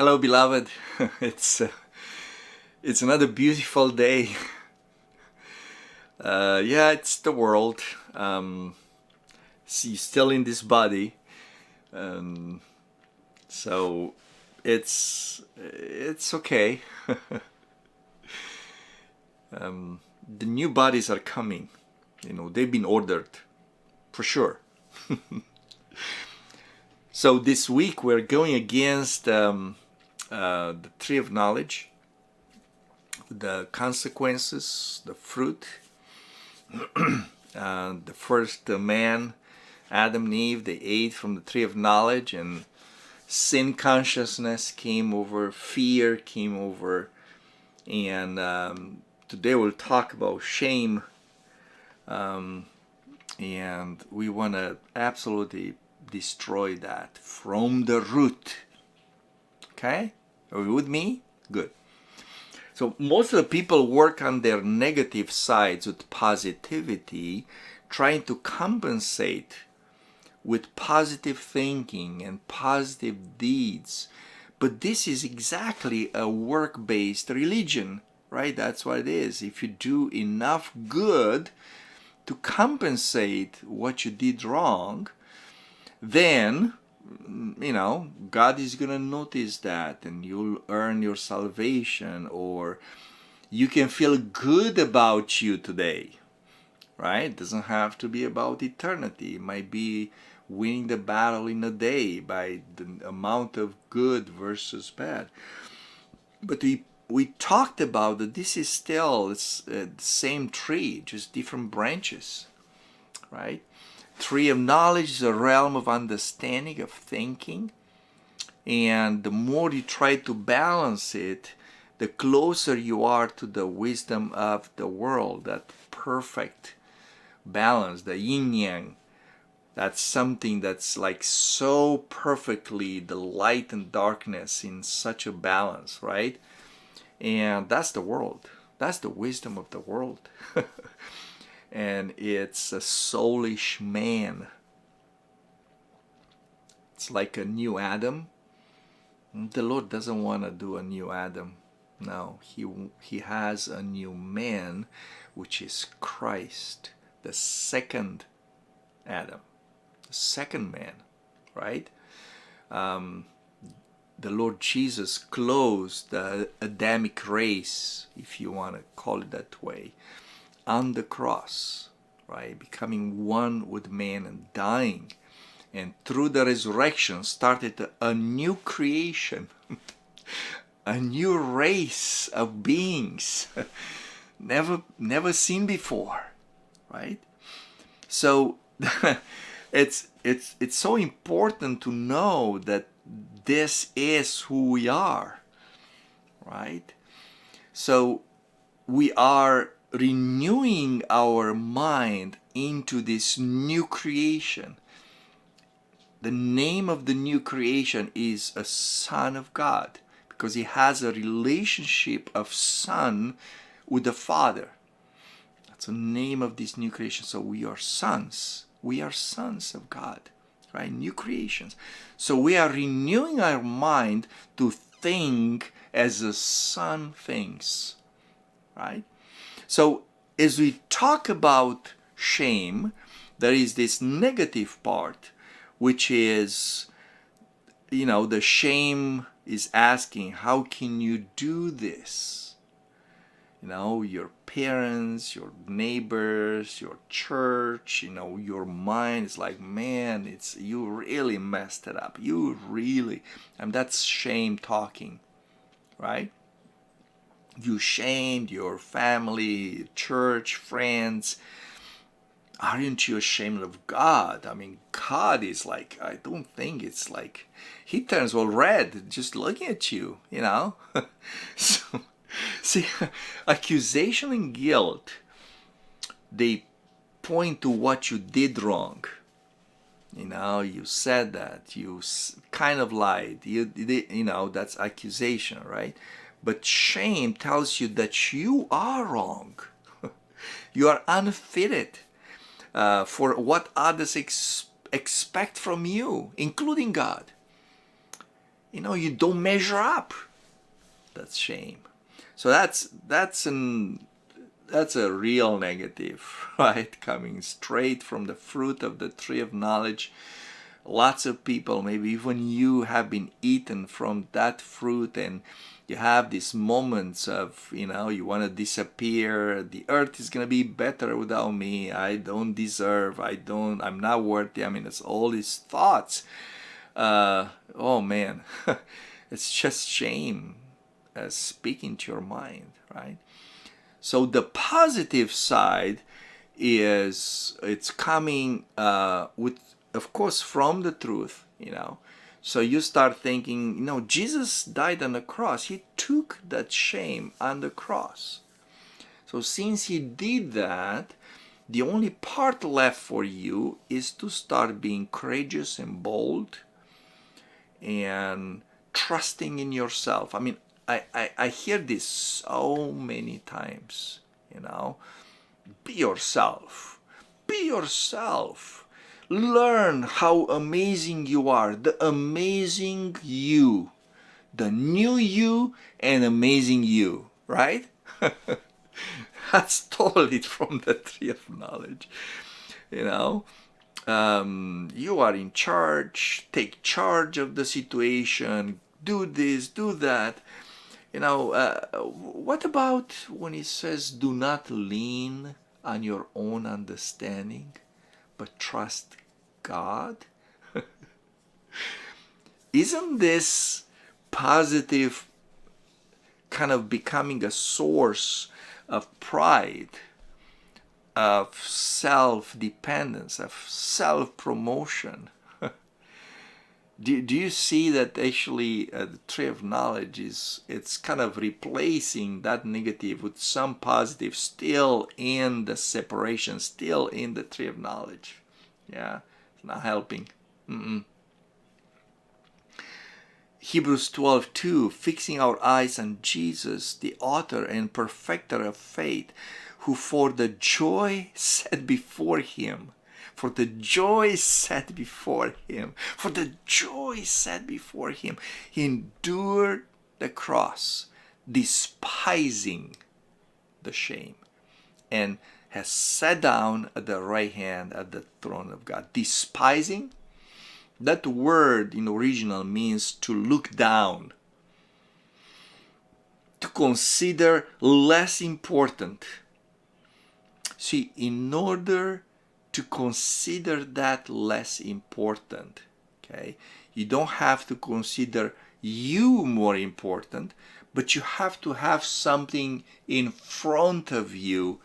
Hello, beloved. it's it's another beautiful day. Yeah, it's the world. See, still in this body, um, so it's okay. The new bodies are coming. They've been ordered for sure. So this week we're going against the tree of knowledge, the consequences, the fruit. The first man, Adam and Eve, they ate from the tree of knowledge, and sin consciousness came over, fear came over, and today we'll talk about shame, and we want to absolutely destroy that from the root. Okay? Are you with me? Good. So most of the people work on their negative sides with positivity, trying to compensate with positive thinking and positive deeds. But this is exactly a work-based religion, right? That's what it is. If you do enough good to compensate what you did wrong, then God is gonna notice that, and you'll earn your salvation, or you can feel good about you today, right? It doesn't have to be about eternity. It might be winning the battle in a day by the amount of good versus bad. But we talked about that this is still the same tree, just different branches, right? Tree of knowledge is a realm of understanding, of thinking, and the more you try to balance it, the closer you are to the wisdom of the world, that perfect balance, the yin yang. That's something that's like so perfectly the light and darkness in such a balance, right? And that's the world. That's the wisdom of the world. And it's a soulish man. It's like a new Adam. The Lord doesn't want to do a new Adam. No, he has a new man, which is Christ, the second Adam, the second man, right? The Lord Jesus closed the Adamic race, if you want to call it that way, on the cross, right? Becoming one with man and dying. And through the resurrection started a new creation, a new race of beings, never seen before, right? So it's so important to know that this is who we are, right? So we are renewing our mind into this new creation. The name of the new creation is a son of God, because he has a relationship of son with the Father. That's the name of this new creation. So we are sons. We are sons of God, right? New creations. So we are renewing our mind to think as a son thinks, right? So as we talk about shame, there is this negative part, which is, the shame is asking, how can you do this? Your parents, your neighbors, your church, your mind is like, man, you really messed it up. You really, and that's shame talking, right? You shamed your family, church, friends. Aren't you ashamed of God? I mean, God is like, I don't think it's like, he turns all red just looking at you, So, see, accusation and guilt, they point to what you did wrong. You said that, you kind of lied, that's accusation, right? But shame tells you that you are wrong. You are unfitted for what others expect from you, including God. you don't measure up. That's shame. So that's a real negative, right? Coming straight from the fruit of the tree of knowledge. Lots of people, maybe even you, have been eaten from that fruit, and you have these moments of, you want to disappear. The earth is going to be better without me. I don't deserve. I'm not worthy. I mean, it's all these thoughts. Oh man, it's just shame speaking to your mind, right? So the positive side is it's coming with, of course, from the truth, So you start thinking, Jesus died on the cross. He took that shame on the cross. So since he did that, the only part left for you is to start being courageous and bold and trusting in yourself. I mean, I hear this so many times, Be yourself. Be yourself. Learn how amazing you are. The amazing you. The new you and amazing you. Right? That's totally from the tree of knowledge. You are in charge. Take charge of the situation. Do this, do that. What about when he says, do not lean on your own understanding, but trust God? Isn't this positive kind of becoming a source of pride, of self-dependence, of self-promotion? Do you see that actually the tree of knowledge it's kind of replacing that negative with some positive still in the separation, still in the tree of knowledge? Yeah, it's not helping. Hebrews 12:2, fixing our eyes on Jesus, the author and perfecter of faith, who for the joy set before him, for the joy set before him, for the joy set before him, he endured the cross, despising the shame, and has sat down at the right hand at the throne of God. Despising, that word in original means to look down, to consider less important. See, in order to consider that less important, okay, you don't have to consider you more important, but you have to have something in front of you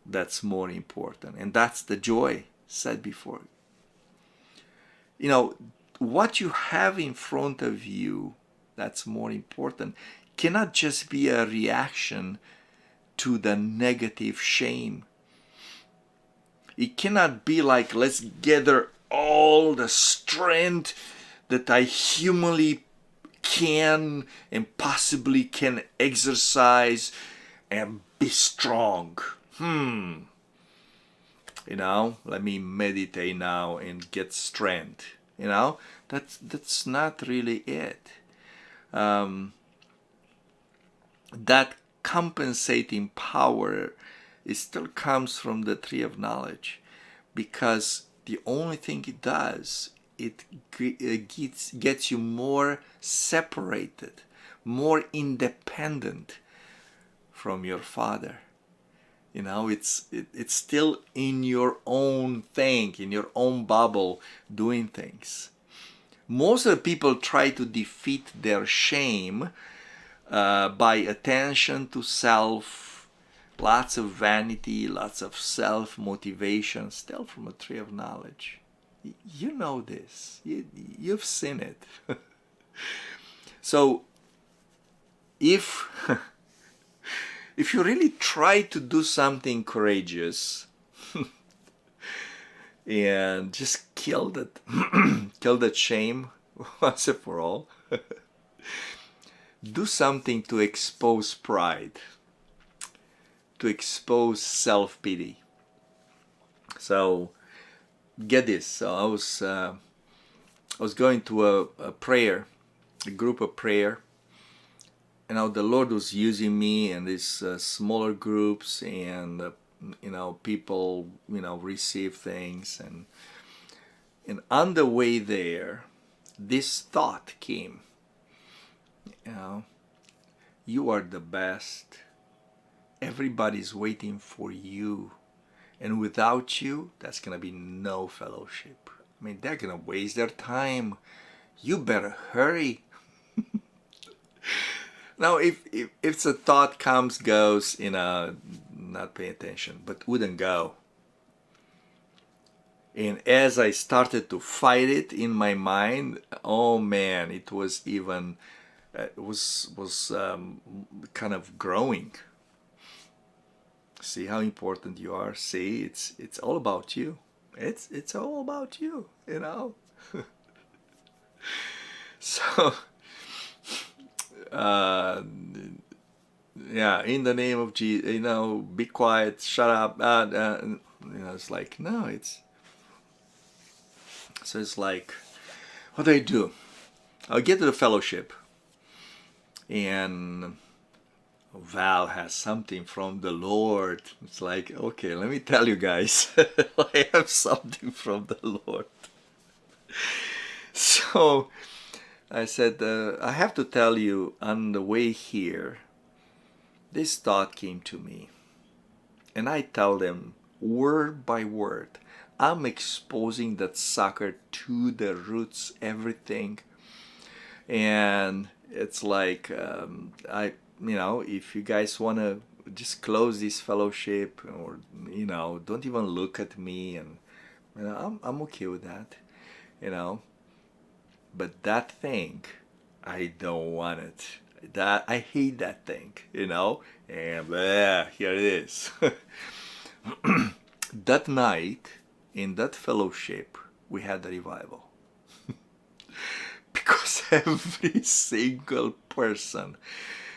that's more important, and that's the joy set before you. What you have in front of you that's more important cannot just be a reaction to the negative shame. It cannot be like, let's gather all the strength that I humanly can and possibly can exercise and be strong. Let me meditate now and get strength. That's not really it. That compensating power, it still comes from the tree of knowledge, because the only thing it does, it gets you more separated, more independent from your Father. It's still in your own thing, in your own bubble, doing things. Most of the people try to defeat their shame by attention to self, lots of vanity, lots of self-motivation, still from a tree of knowledge. You know this. You've seen it. So if you really try to do something courageous and just kill that shame once and for all, do something to expose pride, to expose self-pity. So get this. So I was going to a prayer a group of prayer. And now the Lord was using me in these smaller groups, and people receive things, and on the way there, this thought came. You know, you are the best. Everybody's waiting for you, and without you, that's gonna be no fellowship. I mean, they're gonna waste their time. You better hurry. Now, if the thought comes, goes, not pay attention, but wouldn't go. And as I started to fight it in my mind, oh man, it was even, kind of growing. See how important you are. See, it's all about you. It's all about you. So. Yeah, in the name of Jesus, be quiet, shut up. It's like, no, it's like, what do? I'll get to the fellowship, and Val has something from the Lord. It's like, okay, let me tell you guys, I have something from the Lord. So I said, I have to tell you, on the way here, this thought came to me. And I tell them word by word. I'm exposing that sucker to the roots, everything. And it's like, if you guys want to just close this fellowship, or, don't even look at me, and, I'm okay with that, But that thing, I don't want it. I hate that thing, and here it is. That night, in that fellowship, we had a revival. Because every single person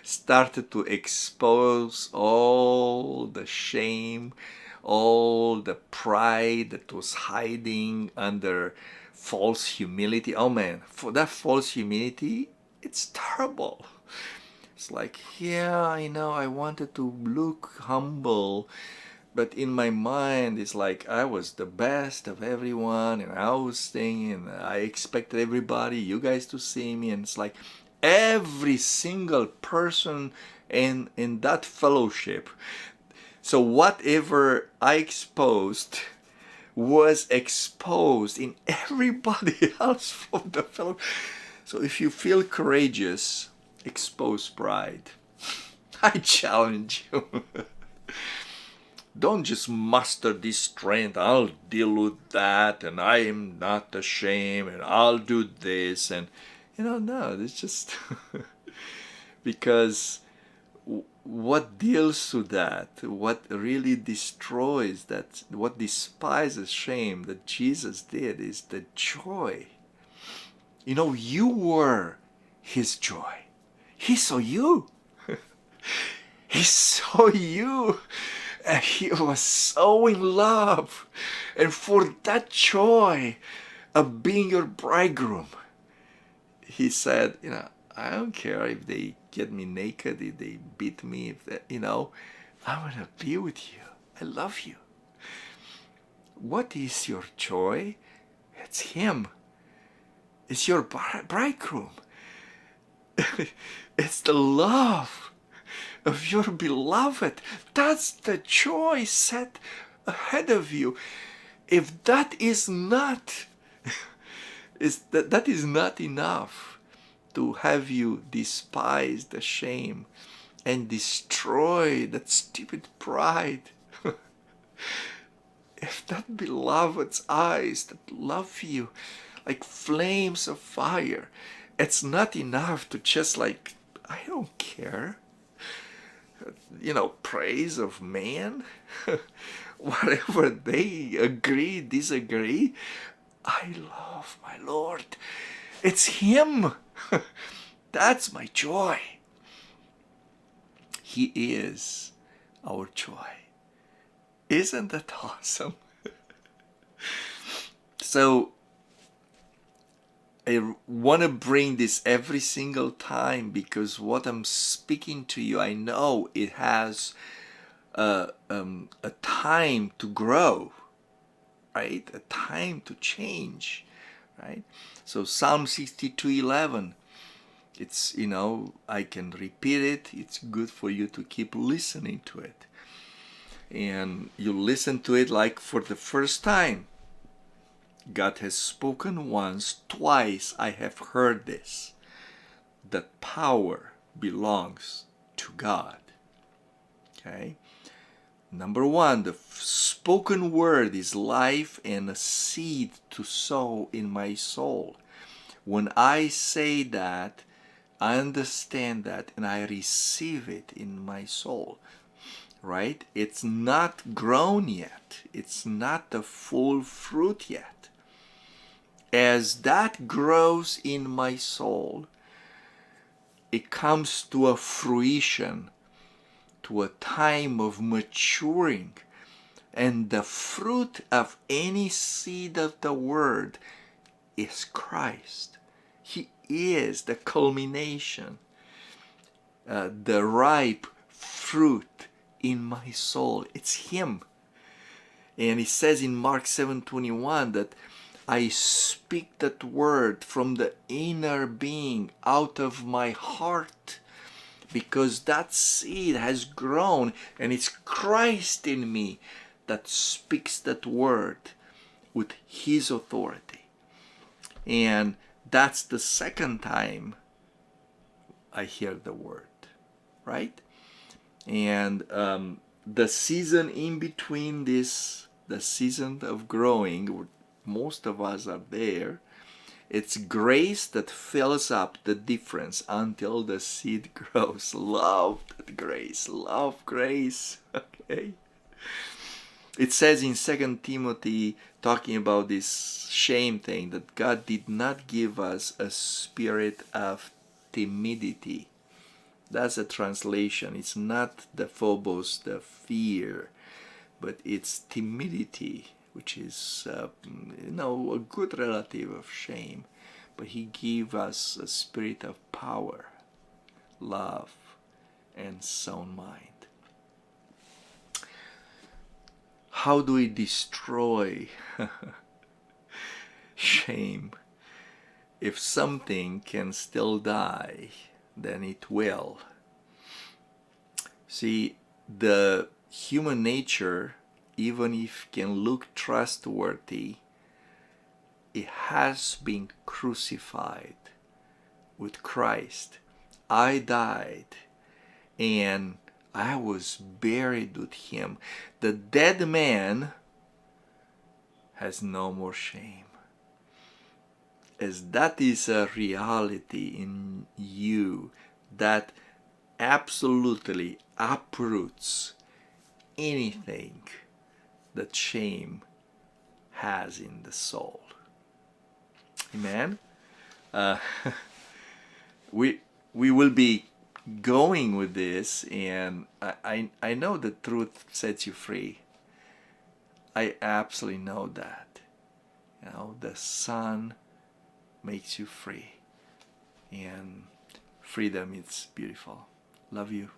started to expose all the shame, all the pride that was hiding under false humility. Oh man, for that false humility, it's terrible. It's like, yeah, I know I wanted to look humble, but in my mind, it's like I was the best of everyone, and I was thinking, I expected everybody, you guys, to see me, and it's like every single person in that fellowship. So whatever I exposed was exposed in everybody else from the fellowship. So if you feel courageous, expose pride. I challenge you. Don't just muster this strength. I'll deal with that, and I am not ashamed, and I'll do this, and no, it's just because what deals with that, what really destroys that, what despises shame that Jesus did, is the joy. You were his joy. He saw you. He saw you. And he was so in love. And for that joy of being your bridegroom, he said, I don't care if they get me naked, if they beat me, if they, I'm going to be with you. I love you. What is your joy? It's him. It's your bridegroom. It's the love of your beloved. That's the joy set ahead of you. If that is not, that is not enough to have you despise the shame and destroy that stupid pride. If that beloved's eyes that love you like flames of fire, it's not enough to just like, I don't care, praise of man, whatever they agree, disagree. I love my Lord. It's him. That's my joy. He is our joy. Isn't that awesome? So I want to bring this every single time because what I'm speaking to you, I know it has a time to grow, right? A time to change, right? So Psalm 62:11, it's, I can repeat it. It's good for you to keep listening to it. And you listen to it like for the first time. God has spoken once, twice I have heard this, that power belongs to God. Okay? Number one, the spoken word is life and a seed to sow in my soul. When I say that, I understand that and I receive it in my soul. Right? It's not grown yet. It's not the full fruit yet. As that grows in my soul, it comes to a fruition, to a time of maturing. And the fruit of any seed of the word is Christ. He is the culmination, the ripe fruit in my soul. It's Him. And He says in Mark 7:21 that I speak that word from the inner being, out of my heart, because that seed has grown and it's Christ in me that speaks that word with His authority. And that's the second time I hear the word, right? And the season in between this, the season of growing, most of us are there. It's grace that fills up the difference until the seed grows. Love that grace. Love grace. Okay. It says in 2 Timothy, talking about this shame thing, that God did not give us a spirit of timidity. That's a translation. It's not the phobos, the fear, but it's timidity, which is, a good relative of shame. But He gave us a spirit of power, love, and sound mind. How do we destroy shame? If something can still die, then it will. See, the human nature, even if can look trustworthy, it has been crucified with Christ. I died and I was buried with Him. The dead man has no more shame. As that is a reality in you, that absolutely uproots anything that shame has in the soul. Amen. We will be going with this, and I know the truth sets you free. I absolutely know that. The Son makes you free, and freedom is beautiful. Love you.